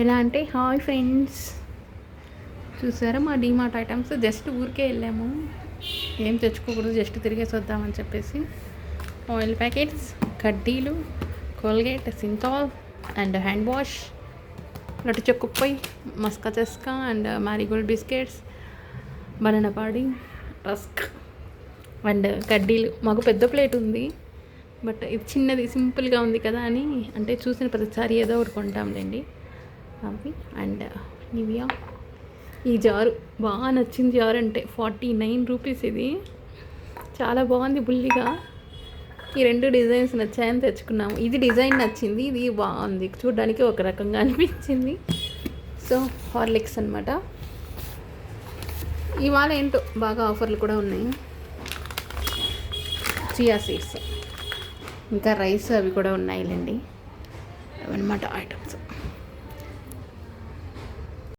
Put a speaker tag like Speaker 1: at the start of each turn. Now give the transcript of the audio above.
Speaker 1: ఎలా అంటే hi friends, చూసారా మా డీమార్ట్ ఐటమ్స్. జస్ట్ ఊరికే వెళ్ళాము, ఏం తెచ్చుకోకూడదు, జస్ట్ తిరిగేసి వద్దామని చెప్పేసి. ఆయిల్ ప్యాకెట్స్, కడ్డీలు, Colgate, Cinthol and hand wash, laddu చెక్కుపై, మస్కా చెస్కా అండ్ మ్యారీగోల్డ్ బిస్కెట్స్, బనానా పాడి, రస్క్ అండ్ కడ్డీలు. మాకు పెద్ద ప్లేట్ ఉంది, బట్ ఇది చిన్నది సింపుల్గా ఉంది కదా అని, అంటే చూసిన ప్రతిసారి ఏదో ఒకటి కొంటాంలేండి అవి. అండ్ నివియా, ఈ జారు బాగా నచ్చింది. జారు అంటే 49 రూపీస్. ఇది చాలా బాగుంది, బుల్లిగా. ఈ రెండు డిజైన్స్ నచ్చాయని తెచ్చుకున్నాము. ఇది డిజైన్ నచ్చింది, ఇది బాగుంది, చూడడానికి ఒక రకంగా అనిపించింది. సో హార్లిక్స్ అనమాట. ఇవాళ ఏంటో బాగా ఆఫర్లు కూడా ఉన్నాయి. చియా సీడ్స్, ఇంకా రైస్ అవి కూడా ఉన్నాయిలేండి, అవన్నమాట ఐటమ్స్.